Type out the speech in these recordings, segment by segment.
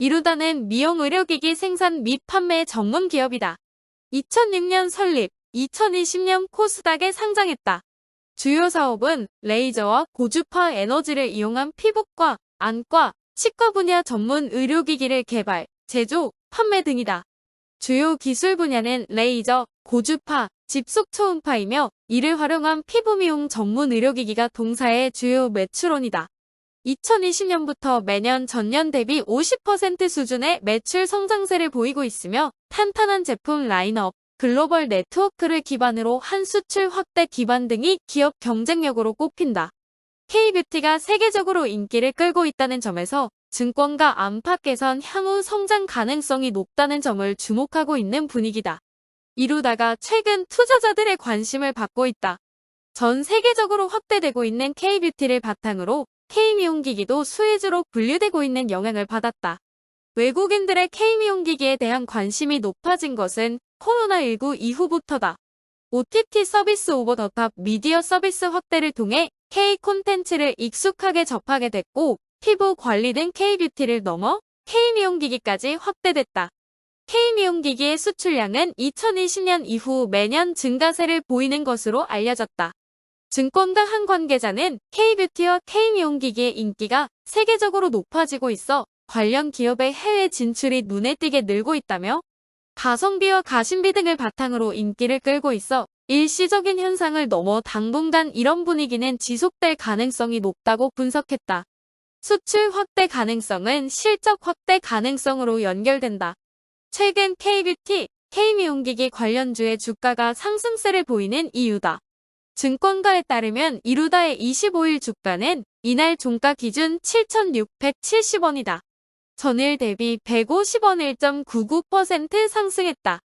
이루다는 미용 의료기기 생산 및 판매 전문 기업이다. 2006년 설립, 2020년 코스닥에 상장했다. 주요 사업은 레이저와 고주파 에너지를 이용한 피부과, 안과, 치과 분야 전문 의료기기를 개발, 제조, 판매 등이다. 주요 기술 분야는 레이저, 고주파, 집속 초음파이며 이를 활용한 피부 미용 전문 의료기기가 동사의 주요 매출원이다. 2020년부터 매년 전년 대비 50% 수준의 매출 성장세를 보이고 있으며 탄탄한 제품 라인업, 글로벌 네트워크를 기반으로 한 수출 확대 기반 등이 기업 경쟁력으로 꼽힌다. K뷰티가 세계적으로 인기를 끌고 있다는 점에서 증권가 안팎에선 향후 성장 가능성이 높다는 점을 주목하고 있는 분위기다. 이루다가 최근 투자자들의 관심을 받고 있다. 전 세계적으로 확대되고 있는 K뷰티를 바탕으로 K미용기기도 수혜주로 분류되고 있는 영향을 받았다. 외국인들의 K미용기기에 대한 관심이 높아진 것은 코로나19 이후부터다. OTT 서비스 오버 더 탑 미디어 서비스 확대를 통해 K 콘텐츠를 익숙하게 접하게 됐고 피부 관리 등 K뷰티를 넘어 K미용기기까지 확대됐다. K미용기기의 수출량은 2020년 이후 매년 증가세를 보이는 것으로 알려졌다. 증권가 한 관계자는 K뷰티와 K미용기기의 인기가 세계적으로 높아지고 있어 관련 기업의 해외 진출이 눈에 띄게 늘고 있다며 가성비와 가심비 등을 바탕으로 인기를 끌고 있어 일시적인 현상을 넘어 당분간 이런 분위기는 지속될 가능성이 높다고 분석했다. 수출 확대 가능성은 실적 확대 가능성으로 연결된다. 최근 K뷰티, K미용기기 관련주의 주가가 상승세를 보이는 이유다. 증권가에 따르면 이루다의 25일 주가는 이날 종가 기준 7,670원이다. 전일 대비 150원 1.99% 상승했다.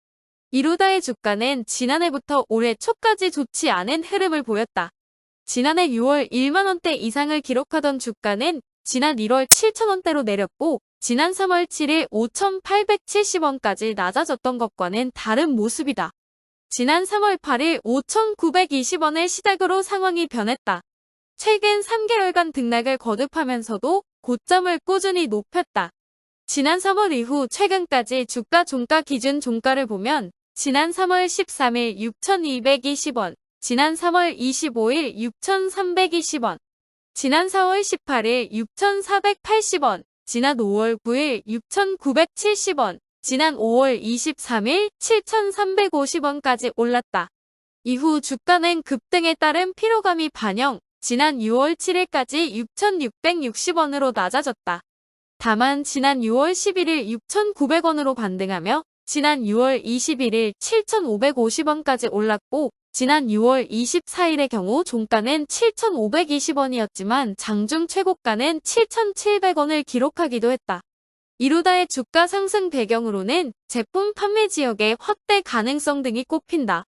이루다의 주가는 지난해부터 올해 초까지 좋지 않은 흐름을 보였다. 지난해 6월 1만원대 이상을 기록하던 주가는 지난 1월 7천원대로 내렸고 지난 3월 7일 5,870원까지 낮아졌던 것과는 다른 모습이다. 지난 3월 8일 5,920원을 시작으로 상황이 변했다. 최근 3개월간 등락을 거듭하면서도 고점을 꾸준히 높였다. 지난 3월 이후 최근까지 주가 종가 기준 종가를 보면 지난 3월 13일 6,220원, 지난 3월 25일 6,320원, 지난 4월 18일 6,480원, 지난 5월 9일 6,970원, 지난 5월 23일 7,350원까지 올랐다. 이후 주가는 급등에 따른 피로감이 반영, 지난 6월 7일까지 6,660원으로 낮아졌다. 다만 지난 6월 11일 6,900원으로 반등하며 지난 6월 21일 7,550원까지 올랐고 지난 6월 24일의 경우 종가는 7,520원이었지만 장중 최고가는 7,700원을 기록하기도 했다. 이루다의 주가 상승 배경으로는 제품 판매 지역의 확대 가능성 등이 꼽힌다.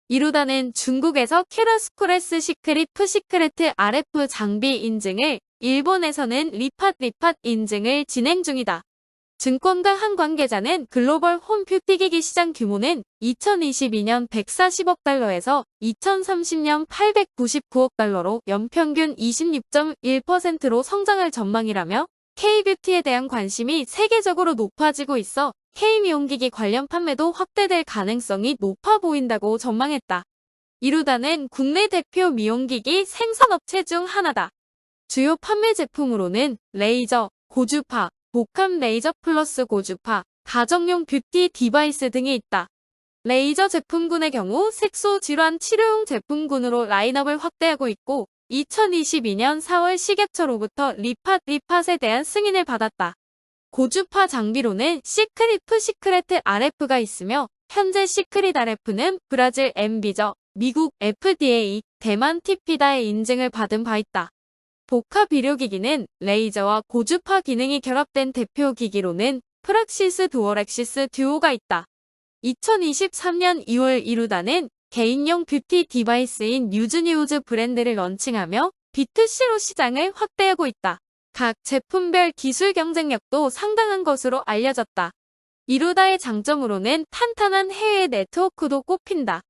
이루다는 중국에서 큐러스코레스 시크릿 푸시크레트 RF 장비 인증을, 일본에서는 리팟 인증을 진행 중이다. 증권가 한 관계자는 글로벌 홈뷰티기기 시장 규모는 2022년 140억 달러에서 2030년 899억 달러로 연평균 26.1%로 성장할 전망이라며 K뷰티에 대한 관심이 세계적으로 높아지고 있어 K미용기기 관련 판매도 확대될 가능성이 높아 보인다고 전망했다. 이루다는 국내 대표 미용기기 생산업체 중 하나다. 주요 판매 제품으로는 레이저, 고주파, 복합 레이저 플러스 고주파, 가정용 뷰티 디바이스 등이 있다. 레이저 제품군의 경우 색소 질환 치료용 제품군으로 라인업을 확대하고 있고 2022년 4월 식약처로부터 리팟에 대한 승인을 받았다. 고주파 장비로는 시크릿 RF가 있으며 현재 시크릿 RF는 브라질 엠비저, 미국 FDA, 대만 TP다의 인증을 받은 바 있다. 복합 의료기기는 레이저와 고주파 기능이 결합된 대표 기기로는 프락시스 듀얼엑시스 듀오가 있다. 2023년 2월 이루다는 개인용 뷰티 디바이스인 뉴즈뉴즈 브랜드를 런칭하며 B2C로 시장을 확대하고 있다. 각 제품별 기술 경쟁력도 상당한 것으로 알려졌다. 이루다의 장점으로는 탄탄한 해외 네트워크도 꼽힌다.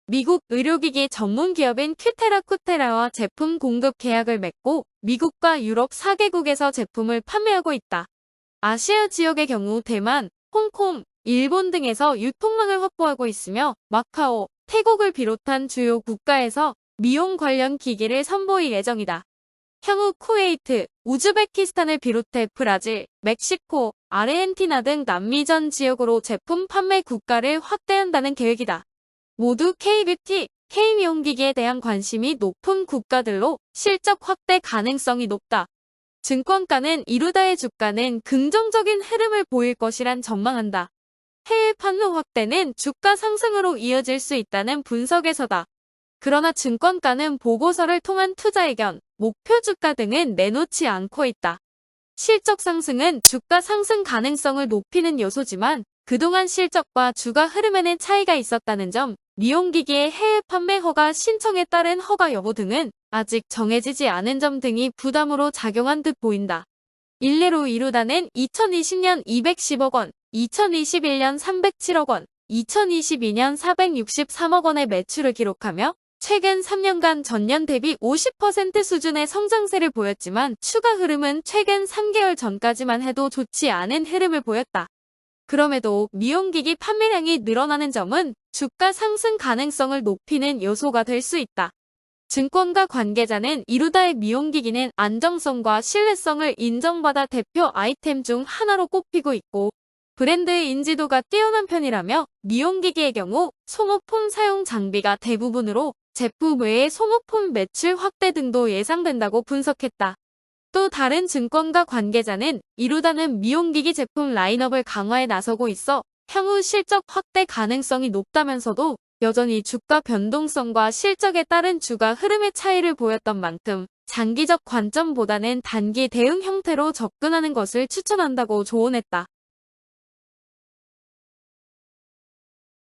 미국 의료기기 전문 기업인 큐테라와 제품 공급 계약을 맺고 미국과 유럽 4개국에서 제품을 판매하고 있다. 아시아 지역의 경우 대만, 홍콩, 일본 등에서 유통망을 확보하고 있으며 마카오, 태국을 비롯한 주요 국가에서 미용 관련 기기를 선보일 예정이다. 향후 쿠웨이트, 우즈베키스탄을 비롯해 브라질, 멕시코, 아르헨티나 등 남미 전 지역으로 제품 판매 국가를 확대한다는 계획이다. 모두 K뷰티, K미용기기에 대한 관심이 높은 국가들로 실적 확대 가능성이 높다. 증권가는 이루다의 주가는 긍정적인 흐름을 보일 것이란 전망한다. 해외 판로 확대는 주가 상승으로 이어질 수 있다는 분석에서다. 그러나 증권가는 보고서를 통한 투자 의견, 목표 주가 등은 내놓지 않고 있다. 실적 상승은 주가 상승 가능성을 높이는 요소지만 그동안 실적과 주가 흐름에는 차이가 있었다는 점, 미용기기의 해외 판매 허가 신청에 따른 허가 여부 등은 아직 정해지지 않은 점 등이 부담으로 작용한 듯 보인다. 일례로 이루다는 2020년 210억 원, 2021년 307억 원, 2022년 463억 원의 매출을 기록하며 최근 3년간 전년 대비 50% 수준의 성장세를 보였지만 추가 흐름은 최근 3개월 전까지만 해도 좋지 않은 흐름을 보였다. 그럼에도 미용기기 판매량이 늘어나는 점은 주가 상승 가능성을 높이는 요소가 될 수 있다. 증권가 관계자는 이루다의 미용기기는 안정성과 신뢰성을 인정받아 대표 아이템 중 하나로 꼽히고 있고 브랜드의 인지도가 뛰어난 편이라며 미용기기의 경우 송호폰 사용 장비가 대부분으로 제품 외에 송호폰 매출 확대 등도 예상된다고 분석했다. 또 다른 증권가 관계자는 이루다는 미용기기 제품 라인업을 강화해 나서고 있어 향후 실적 확대 가능성이 높다면서도 여전히 주가 변동성과 실적에 따른 주가 흐름의 차이를 보였던 만큼 장기적 관점보다는 단기 대응 형태로 접근하는 것을 추천한다고 조언했다.